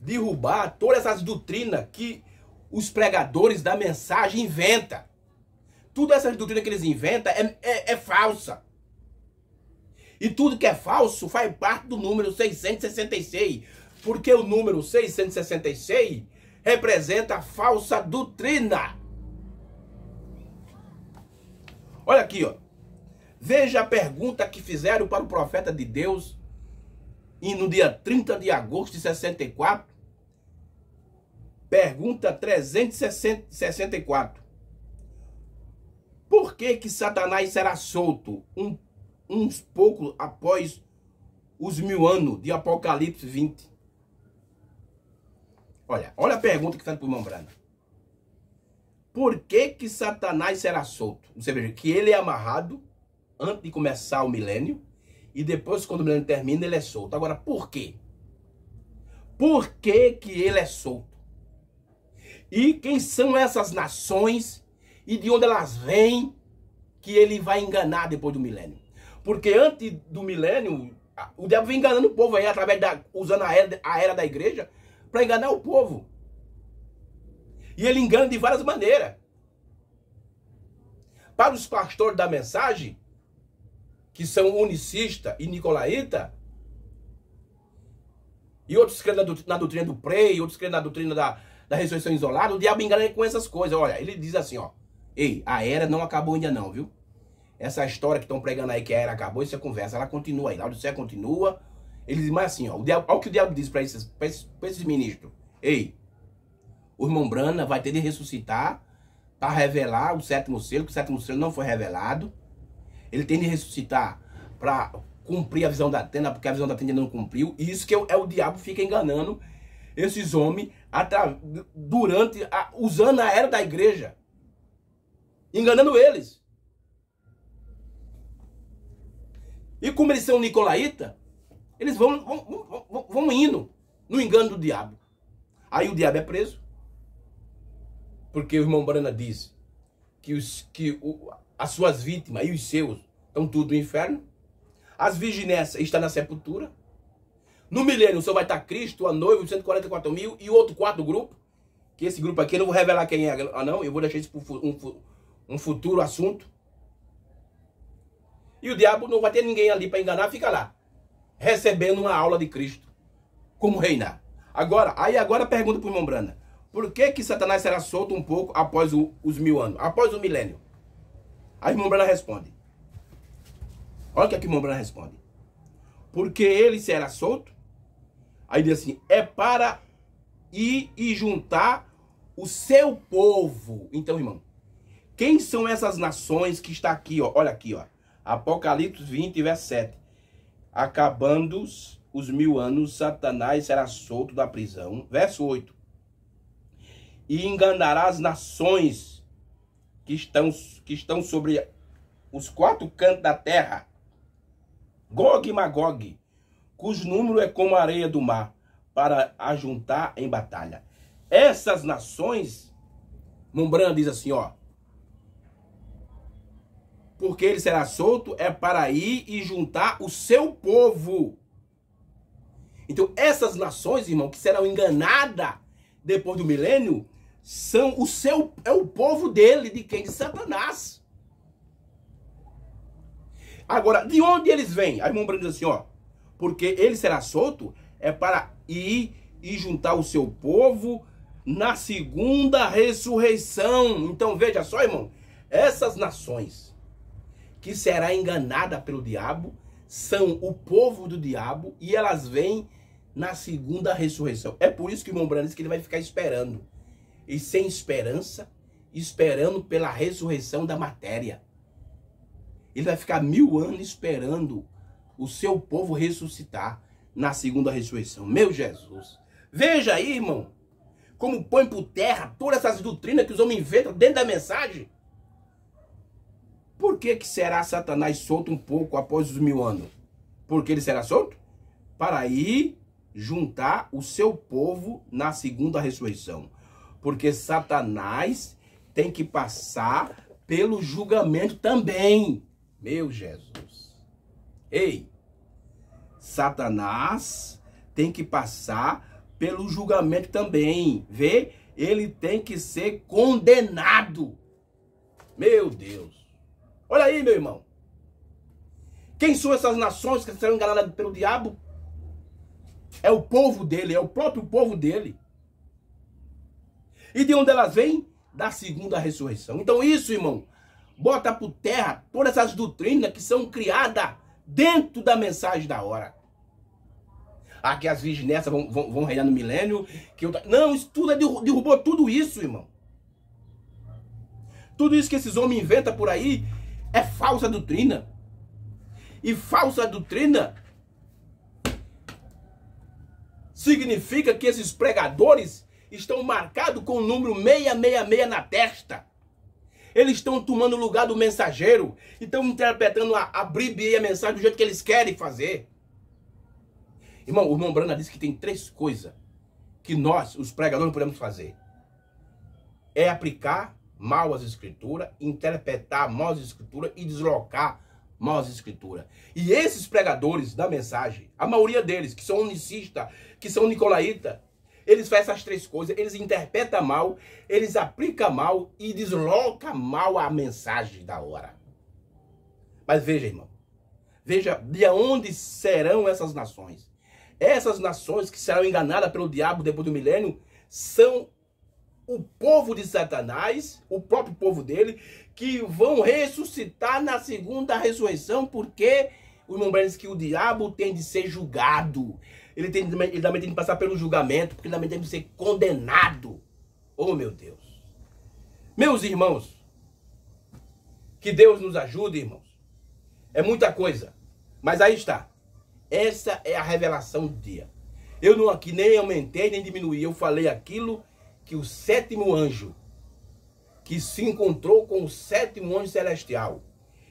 derrubar todas essas doutrinas que os pregadores da mensagem inventam. Todas essas doutrinas que eles inventam é falsa. E tudo que é falso faz parte do número 666. Porque o número 666 representa a falsa doutrina. Olha aqui, ó. Veja a pergunta que fizeram para o profeta de Deus e no dia 30 de agosto de 64. Pergunta 364. Por que Satanás será solto uns pouco após os 1000 anos de Apocalipse 20? Olha a pergunta que está para o irmão Brana. Por que Satanás será solto? Você veja que ele é amarrado antes de começar o milênio e depois, quando o milênio termina, ele é solto. Agora, por quê? Por que ele é solto? E quem são essas nações e de onde elas vêm que ele vai enganar depois do milênio? Porque antes do milênio, o diabo vem enganando o povo aí, usando a era da igreja para enganar o povo. E ele engana de várias maneiras. Para os pastores da mensagem, que são unicistas e nicolaítas, e outros creem na doutrina do prei, outros creem na doutrina da ressurreição isolada, o diabo engana com essas coisas. Olha, ele diz assim, ó: ei, a era não acabou ainda não, viu? Essa história que estão pregando aí que a era acabou, isso é conversa, ela continua aí. Laodicea continua. Ele diz mais assim, ó: olha o que o diabo diz para esses ministros. Ei, o irmão Brana vai ter de ressuscitar para revelar o sétimo selo, que o sétimo selo não foi revelado. Ele tem de ressuscitar para cumprir a visão da tenda, porque a visão da tenda não cumpriu. E isso que é o diabo fica enganando esses homens usando a era da igreja. Enganando eles. E como eles são nicolaítas, eles vão indo no engano do diabo. Aí o diabo é preso. Porque o irmão Brana diz que as suas vítimas e os seus estão tudo no inferno. As virginessas estão na sepultura. No milênio só vai estar Cristo, a noiva, os 144 mil e outro quarto grupo. Que esse grupo aqui eu não vou revelar quem é. Não, eu vou deixar isso para um futuro assunto. E o diabo não vai ter ninguém ali para enganar, fica lá, recebendo uma aula de Cristo, como reinar. Agora pergunta para o irmão Brana. Por que Satanás será solto um pouco após os 1000 anos? Após o milênio? Aí o irmão Brana responde. Olha o que o irmão Brana responde. Porque ele será solto. Aí diz assim, é para ir e juntar o seu povo. Então, irmão, quem são essas nações que está aqui, ó? Olha aqui, ó. Apocalipse 20, verso 7. Acabando os 1000 anos, Satanás será solto da prisão. Verso 8. E enganará as nações que estão sobre os 4 cantos da terra, Gog e Magog, cujo número é como a areia do mar, para ajuntar em batalha. Essas nações, Mombrana diz assim, ó: porque ele será solto é para ir e juntar o seu povo. Então essas nações, irmão, que serão enganadas depois do milênio, é o povo dele, de quem? De Satanás. Agora, de onde eles vêm? Aí Mombrana diz assim, ó: porque ele será solto é para ir e juntar o seu povo na segunda ressurreição. Então veja só, irmão, essas nações que será enganada pelo diabo são o povo do diabo e elas vêm na segunda ressurreição. É por isso que o irmão Brana diz que ele vai ficar esperando. E sem esperança, esperando pela ressurreição da matéria. Ele vai ficar 1000 anos esperando o seu povo ressuscitar na segunda ressurreição. Meu Jesus. Veja aí, irmão, como põe por terra todas essas doutrinas que os homens inventam dentro da mensagem. Por que será Satanás solto um pouco após os 1000 anos? Porque ele será solto? Para ir juntar o seu povo na segunda ressurreição. Porque Satanás tem que passar pelo julgamento também. Meu Jesus. Ei, Satanás tem que passar pelo julgamento também. Vê? Ele tem que ser condenado. Meu Deus. Olha aí, meu irmão. Quem são essas nações que serão enganadas pelo diabo? É o povo dele, é o próprio povo dele. E de onde elas vêm? Da segunda ressurreição. Então isso, irmão, bota por terra todas essas doutrinas que são criadas dentro da mensagem da hora. Ah, que as virgens vão reinar no milênio. Não, isso tudo derrubou tudo isso, irmão. Tudo isso que esses homens inventam por aí é falsa doutrina. E falsa doutrina significa que esses pregadores estão marcados com o número 666 na testa. Eles estão tomando o lugar do mensageiro. E estão interpretando a Bíblia e a mensagem do jeito que eles querem fazer. Irmão, o irmão Brana disse que tem 3 coisas que nós, os pregadores, podemos fazer. É aplicar mal as escrituras, interpretar mal as escrituras e deslocar mal as escrituras. E esses pregadores da mensagem, a maioria deles, que são unicistas, que são nicolaítas, eles fazem essas 3 coisas. Eles interpretam mal, eles aplicam mal e deslocam mal a mensagem da hora. Mas veja, irmão, veja de onde serão essas nações. Essas nações que serão enganadas pelo diabo depois do milênio são o povo de Satanás, o próprio povo dele, que vão ressuscitar na segunda ressurreição, porque o irmão Brana diz que o diabo tem de ser julgado. Ele também tem de passar pelo julgamento, porque ele também tem de ser condenado. Oh, meu Deus. Meus irmãos, que Deus nos ajude, irmãos. É muita coisa, mas aí está. Essa é a revelação do dia. Eu não aqui nem aumentei, nem diminuí. Eu falei aquilo que o 7º anjo, que se encontrou com o 7º anjo celestial,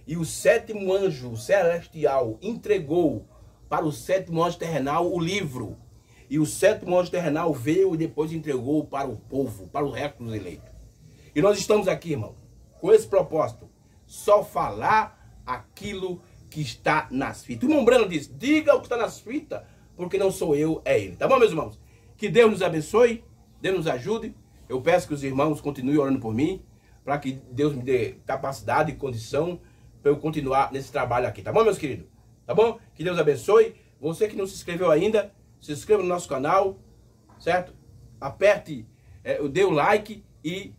e o 7º anjo celestial entregou para o 7º anjo terrenal o livro, e o 7º anjo terrenal veio e depois entregou para o povo, para o resto dos eleitos. E nós estamos aqui, irmão, com esse propósito, só falar aquilo que está nas fitas. O irmão Brana diz, diga o que está nas fitas, porque não sou eu, é ele. Tá bom, meus irmãos? Que Deus nos abençoe, Deus nos ajude. Eu peço que os irmãos continuem orando por mim, para que Deus me dê capacidade e condição para eu continuar nesse trabalho aqui. Tá bom, meus queridos? Tá bom? Que Deus abençoe. Você que não se inscreveu ainda, se inscreva no nosso canal, certo? Aperte, dê o like e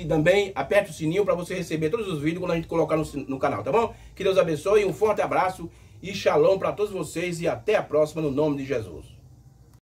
também aperte o sininho para você receber todos os vídeos quando a gente colocar no canal, tá bom? Que Deus abençoe, um forte abraço e shalom para todos vocês e até a próxima no nome de Jesus.